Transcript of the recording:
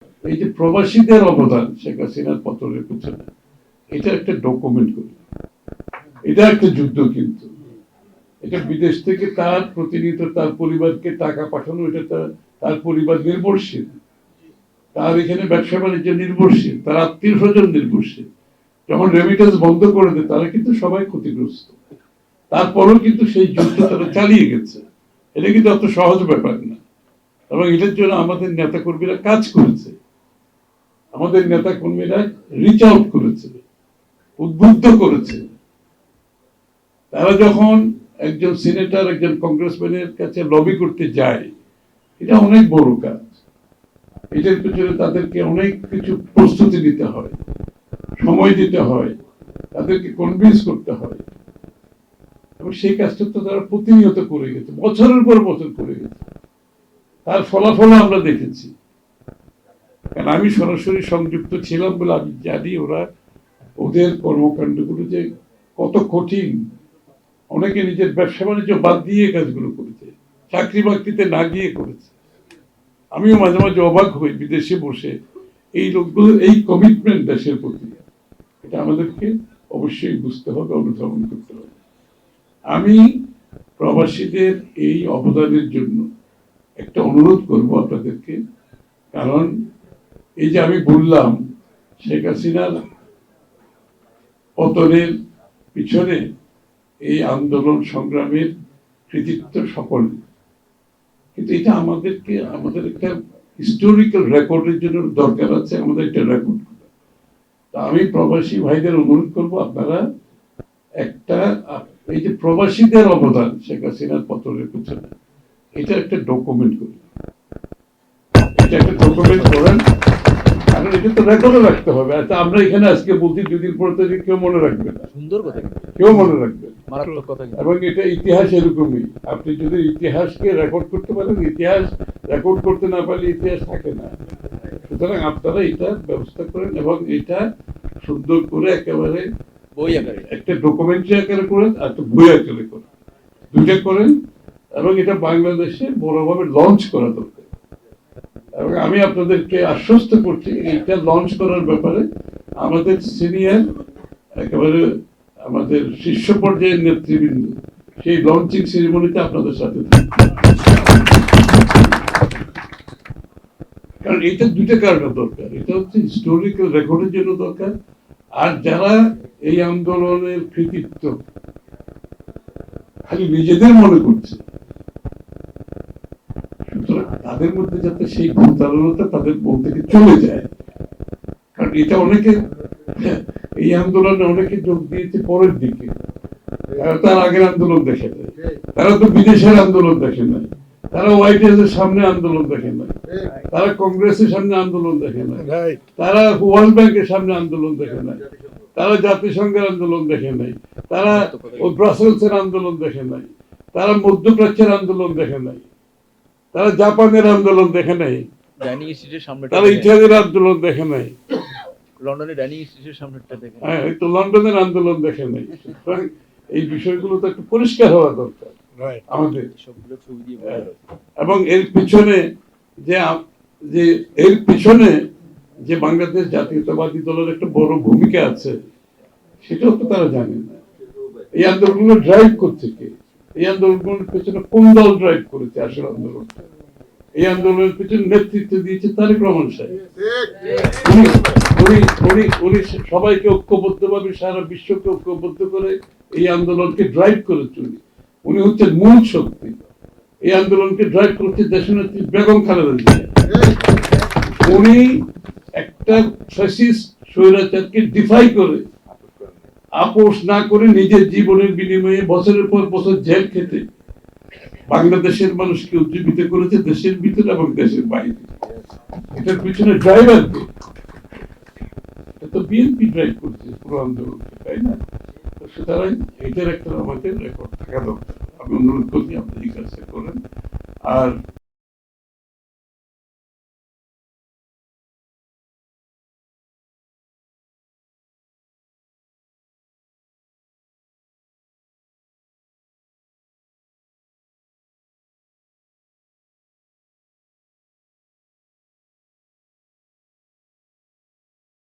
এই যে প্রবাসীদের অবদান শেখ হাসিনার পতনের পিছনে, এটা একটা ডকুমেন্ট করি, এটা একটা যুদ্ধ। কিন্তু এটা বিদেশ থেকে তার প্রতিনিয়ত তার পরিবারকে টাকা পাঠানো, এটা তার পরিবার নির্ভরশীল, তার এখানে ব্যবসা বাণিজ্য নির্ভরশীল, তার আত্মীয় স্বজন নির্ভরশীল। যখন রেমিটেন্স বন্ধ করে দেয় তারা কিন্তু সবাই ক্ষতিগ্রস্ত। তারপরও কিন্তু সেই যুদ্ধ তারা চালিয়ে গেছে। এটা কিন্তু অত সহজ ব্যাপার না, এবং এটার জন্য আমাদের নেতা কর্মীরা কাজ করেছে, আমাদের নেতা কর্মীরা রিচ আউট করেছে, উদ্বুদ্ধ করেছে। তারা যখন একজন সিনেটর একজন কংগ্রেসম্যানের কাছে লবি করতে যায়, এটা অনেক বড় কাজ। এটার পিছনে তাদেরকে অনেক কিছু প্রস্তুতি নিতে হয়, সময় দিতে হয়, তাদেরকে কনভিন্স করতে হয়, এবং সেই কাজটা তো তারা প্রতিনিয়ত করে গেছে, বছরের পর বছর করে গেছে। তার ফলাফল আমরা দেখেছি, কারণ আমি সরাসরি সংযুক্ত ছিলাম বলে আমি জানি ওদের কর্মকাণ্ডগুলো যে কত কঠিন। অনেকে নিজের ব্যবসা বাণিজ্য বাদ দিয়ে কাজগুলো করেছে, চাকরি বাকরিতে না গিয়ে করেছে। আমিও মাঝে মাঝে অবাক হই বিদেশে বসে এই লোকগুলোর এই কমিটমেন্ট দেশের প্রতি। এটা আমাদেরকে অবশ্যই বুঝতে হবে, অনুধাবন করতে হবে। আমি প্রবাসীদের এই অবদানের জন্য একটা অনুরোধ করব আপনাদেরকে, কারণ এই যে আমি বললাম শেখ হাসিনার পতনের পিছনে এই আন্দোলন সংগ্রামের কৃতিত্ব সকল, কিন্তু এটা আমাদের একটা হিস্টোরিক্যাল রেকর্ডের জন্য দরকার আছে, আমাদের একটা রেকর্ড। তা আমি প্রবাসী ভাইদের অনুরোধ করব, আপনারা একটা এই যে প্রবাসীদের অবদান শেখ হাসিনার পতনের পিছনে, এটা একটা ডকুমেন্ট করি, এটা একটা ডকুমেন্ট করেন, কারণ এটা তো রেকর্ডে রাখতে হবে। আচ্ছা, আমরা এখানে আজকে বলছি, দুদিন পর থেকে কেউ মনে রাখবে না, সুন্দর কথা, কেউ মনে রাখবে। এবং এটা ইতিহাস এরকমই, আপনি যদি ইতিহাসকে রেকর্ড করতে পারেন, ইতিহাস রেকর্ড করতে না পারলে ইতিহাস থাকে না। সুতরাং আপনারা এটা ব্যবস্থা করেন, এবং এটা সুন্দর করে একেবারে বই আকারে, একটা ডকুমেন্টারি আকারে করেন, আর একটা বই আকারে করেন, দুইটা করেন, এবং এটা বাংলাদেশে বড়ভাবে লঞ্চ করা দরকার। এবং আমি আপনাদেরকে আশ্বস্ত করছি, এটা লঞ্চ করার ব্যাপারে আমাদের সিনিয়র একেবারে আমাদের শীর্ষ পর্যায়ের নেতৃবৃন্দ সেই লঞ্চিং সেরিমনিতে আপনাদের সাথে থাকবে। কারণ এটা দুইটা কারণে দরকার, এটা হচ্ছে হিস্টোরিক্যাল রেকর্ডের জন্য দরকার, আর যারা এই আন্দোলনের কৃতিত্ব খালি নিজেদের মনে করছে, তাদের মধ্যে যাতে সেই ভূতারণতা তাদের মন থেকে চলে যায়। কারণ এটা অনেকে এই আন্দোলনে অনেকে যোগ দিয়েছে পরের দিকে, তার আগের আন্দোলন দেখে নাই, তারা তো বিদেশের আন্দোলন দেখে নাই, তারা হোয়াইট হাউসের সামনে আন্দোলন দেখে নাই, তারা কংগ্রেসের সামনে আন্দোলন দেখে নাই, তারা ওয়ার্ল্ড ব্যাংকের সামনে আন্দোলন দেখে নাই, তারা জাতিসংঘের আন্দোলন দেখে নাই, তারা ওই ব্রাসেলসের আন্দোলন দেখে নাই, তারা মধ্যপ্রাচ্যের আন্দোলন দেখে নাই, তারা জাপানের আন্দোলন দেখে নাই, তারা ইটালির আন্দোলন দেখে নাই, লন্ডনের ডাইনিং স্ট্রিটের সামনেটা দেখে, হ্যাঁ, তো লন্ডনের আন্দোলন দেখে নাই। এই বিষয়গুলো তো একটু পরিষ্কার হওয়া দরকার আমাদের। এবং এর পিছনে যে বাংলাদেশ জাতীয়তাবাদী দলের একটা বড় ভূমিকা আছে, সেটাও তো তারা জানে না। এই আন্দোলনগুলো ড্রাইভ করছে কে? এই আন্দোলনগুলোর পেছনে কোন দল ড্রাইভ করেছে? আসল আন্দোলনটা, এই আন্দোলনের পিছনে নেতৃত্ব দিয়েছে তারেক রহমান সাহেব। উনি সবাইকে ঐক্যবদ্ধ ভাবে, সারা বিশ্বকে ঐক্যবদ্ধ করে এই আন্দোলনকে ড্রাইভ করেছে। উনি হচ্ছেন মূল শক্তি। এই আন্দোলনকে ড্রাইভ করছে দেশনেত্রী বেগম খালেদা জিয়া। উনি একটা ফ্যাসিস্ট স্বৈরাচারকে ডিফাই করে, আপোষ না করে, নিজের জীবনের বিনিময়ে বছরের পর বছর জেল খেতে বাংলাদেশের মানুষকে উজ্জীবিত করেছে, দেশের ভিতরে এবং দেশের বাইরে। এটার পিছনে ড্রাইভার কে? তো বিএনপি ড্রাইভ করছে পুরো আন্দোলনকে, তাই না? সুতরাং এটার একটা আমাদের রেকর্ড থাকা দরকার। আমি অনুরোধ করি আপনি এই কাজটা করেন। আর